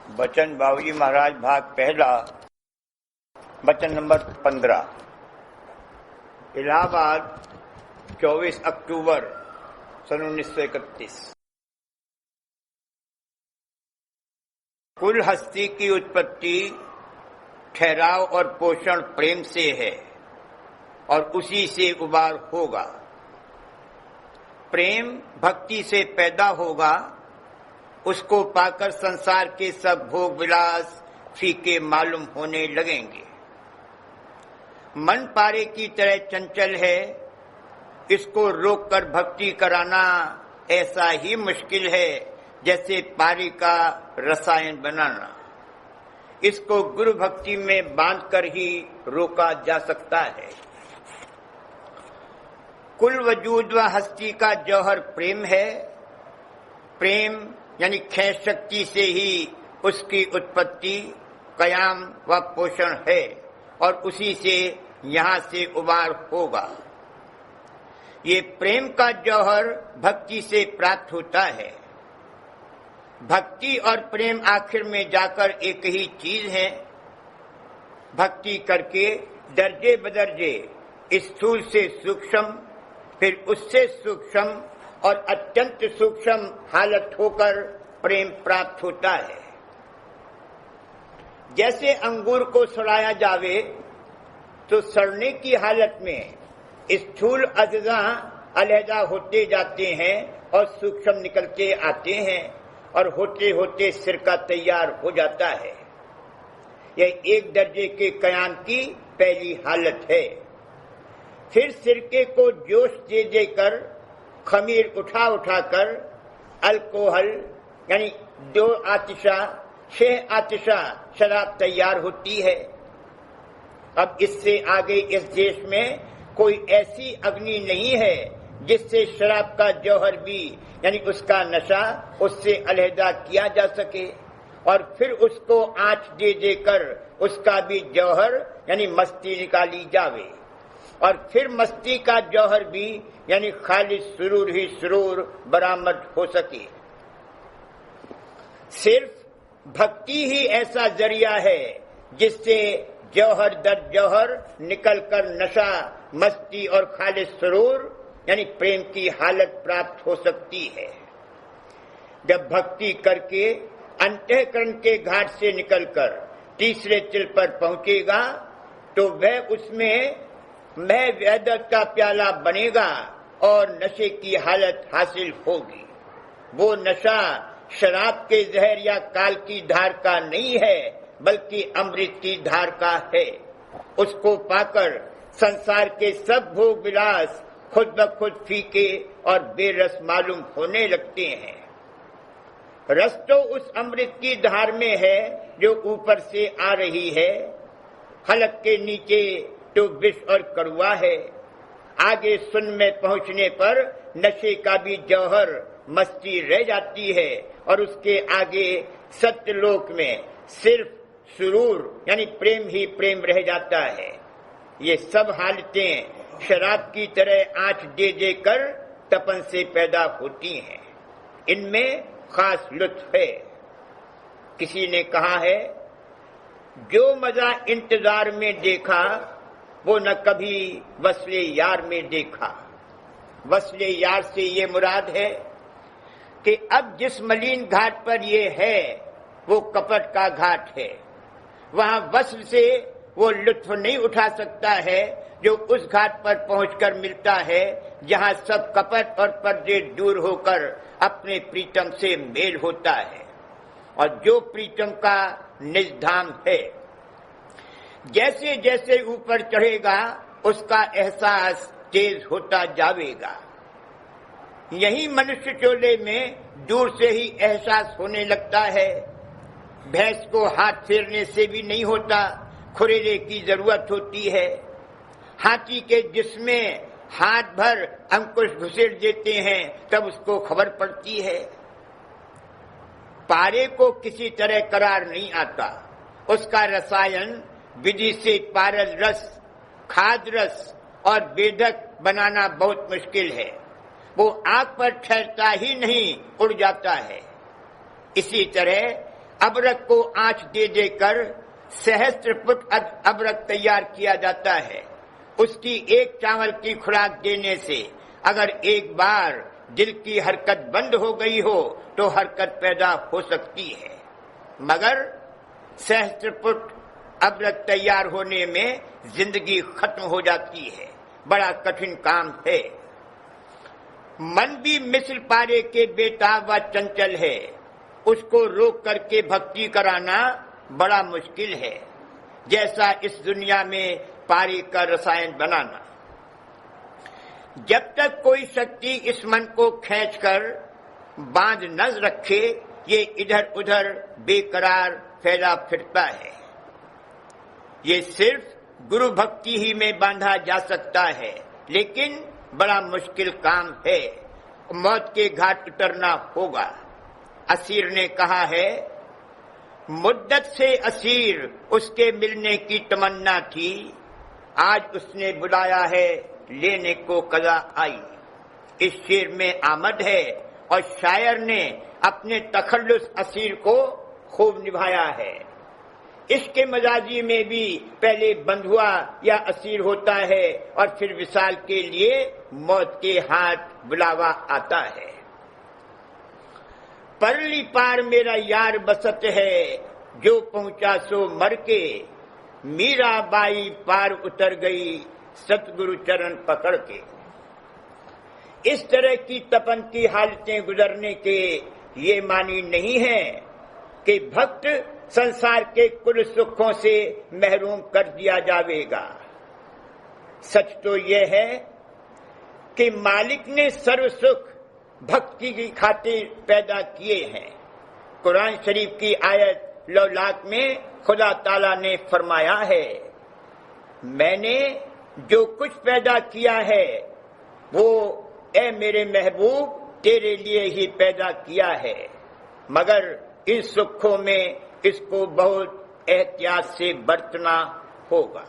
बचन बाबूजी महाराज भाग पहला, बचन नंबर 15। इलाहाबाद 24 अक्टूबर सन 1931। कुल हस्ती की उत्पत्ति ठहराव और पोषण प्रेम से है और उसी से उबार होगा। प्रेम भक्ति से पैदा होगा, उसको पाकर संसार के सब भोग विलास फीके मालूम होने लगेंगे। मन पारे की तरह चंचल है, इसको रोककर भक्ति कराना ऐसा ही मुश्किल है जैसे पारे का रसायन बनाना। इसको गुरु भक्ति में बांधकर ही रोका जा सकता है। कुल वजूद व हस्ती का जौहर प्रेम है। प्रेम यानी खेच शक्ति से ही उसकी उत्पत्ति, कयाम व पोषण है और उसी से यहाँ से उबार होगा। ये प्रेम का जौहर भक्ति से प्राप्त होता है। भक्ति और प्रेम आखिर में जाकर एक ही चीज है। भक्ति करके दर्जे बदर्जे स्थूल से सूक्ष्म, फिर उससे सूक्ष्म और अत्यंत सूक्ष्म हालत होकर प्रेम प्राप्त होता है। जैसे अंगूर को सड़ाया जावे तो सड़ने की हालत में स्थूल अज्जा अलहदा होते जाते हैं और सूक्ष्म निकलते आते हैं और होते होते सिरका तैयार हो जाता है। यह एक दर्जे के कयाम की पहली हालत है। फिर सिरके को जोश दे देकर, खमीर उठा उठाकर अल्कोहल यानी 2 आतिशा 6 आतिशा शराब तैयार होती है। अब इससे आगे इस देश में कोई ऐसी अग्नि नहीं है जिससे शराब का जौहर भी यानी उसका नशा उससे अलहदा किया जा सके और फिर उसको आंच दे देकर उसका भी जौहर यानी मस्ती निकाली जावे और फिर मस्ती का जौहर भी यानी खालिस सुरूर ही सुरूर बरामद हो सके। सिर्फ भक्ति ही ऐसा जरिया है जिससे जौहर दर जौहर निकलकर नशा, मस्ती और खालिस सुरूर यानी प्रेम की हालत प्राप्त हो सकती है। जब भक्ति करके अंतःकरण के घाट से निकलकर तीसरे तिल पर पहुंचेगा तो वह उसमें मैं वैदक का प्याला बनेगा और नशे की हालत हासिल होगी। वो नशा शराब के जहर या काल की धार का नहीं है बल्कि अमृत की धार का है। उसको पाकर संसार के सब भोग विलास खुद ब खुद फीके और बेरस मालूम होने लगते हैं। रस तो उस अमृत की धार में है जो ऊपर से आ रही है। हलक के नीचे तो विष और कड़वा है। आगे सुन में पहुंचने पर नशे का भी जौहर मस्ती रह जाती है और उसके आगे सत्यलोक में सिर्फ सुरूर यानी प्रेम ही प्रेम रह जाता है। ये सब हालतें शराब की तरह आंच दे देकर तपन से पैदा होती हैं। इनमें खास लुत्फ है। किसी ने कहा है, जो मजा इंतजार में देखा वो न कभी वस्ले यार में देखा। वस्ले यार से ये मुराद है कि अब जिस मलिन घाट पर ये है वो कपट का घाट है। वहां वस्ल से वो लुत्फ नहीं उठा सकता है जो उस घाट पर पहुंचकर मिलता है जहां सब कपट और पर्दे दूर होकर अपने प्रीतम से मेल होता है और जो प्रीतम का निज धाम है। जैसे जैसे ऊपर चढ़ेगा उसका एहसास तेज होता जाएगा। यही मनुष्य चोले में दूर से ही एहसास होने लगता है। भैंस को हाथ फेरने से भी नहीं होता, खुरेले की जरूरत होती है। हाथी के जिसमें हाथ भर अंकुश घुसेड़ देते हैं तब उसको खबर पड़ती है। पारे को किसी तरह करार नहीं आता। उसका रसायन विधि से पारल रस, खाद रस और बेधक बनाना बहुत मुश्किल है। वो आग पर ठहरता ही नहीं, उड़ जाता है। इसी तरह ابرک کو آنچ دے دے کر سہستر فٹ ابرک تیار کیا جاتا ہے. اس کی ایک چاول کی خوراک دینے سے اگر ایک بار دل کی حرکت بند ہو گئی ہو تو حرکت پیدا ہو سکتی ہے، مگر سہستر فٹ ابرک تیار ہونے میں زندگی ختم ہو جاتی ہے. بڑا کٹھن کام ہے. من بھی مثل پارے کے بےتاب و چنچل ہے، اس کو روک کر کے بھکتی کرانا بڑا مشکل ہے، جیسا اس دنیا میں پاری کا رسائن بنانا. جب تک کوئی شکتی اس من کو کھینچ کر باندھ نہ رکھے یہ ادھر ادھر بے قرار پھیلا پھرتا ہے. یہ صرف گرو بھکتی ہی میں باندھا جا سکتا ہے، لیکن بڑا مشکل کام ہے. موت کے گھاٹ اترنا ہوگا. اسیر نے کہا ہے مدت سے اسیر اس کے ملنے کی تمنا تھی، آج اس نے بلایا ہے لینے کو قضا آئی. اس شعر میں آمد ہے اور شاعر نے اپنے تخلص اسیر کو خوب نبھایا ہے. عشق مجازی میں بھی پہلے بندھوا یا اسیر ہوتا ہے اور پھر وصال کے لیے موت کے ہاتھ بلاوا آتا ہے. پرلی پار میرا یار بست ہے، جو پہنچا سو مر کے، میرا بائی پار اتر گئی ستگرو چرن پکڑ کے. اس طرح کی تپن کی حالتیں گزرنے کے یہ معنی نہیں ہے کہ بھکت संसार के कुल सुखों से महरूम कर दिया जाएगा. सच तो यह है कि मालिक ने सर्व सुख भक्ति की खातिर पैदा किए हैं. कुरान शरीफ की आयत लौलाक में खुदा ताला ने फरमाया है, मैंने जो कुछ पैदा किया है वो ए मेरे महबूब तेरे लिए ही पैदा किया है, मगर इन सुखों में इसको बहुत एहतियात से बरतना होगा.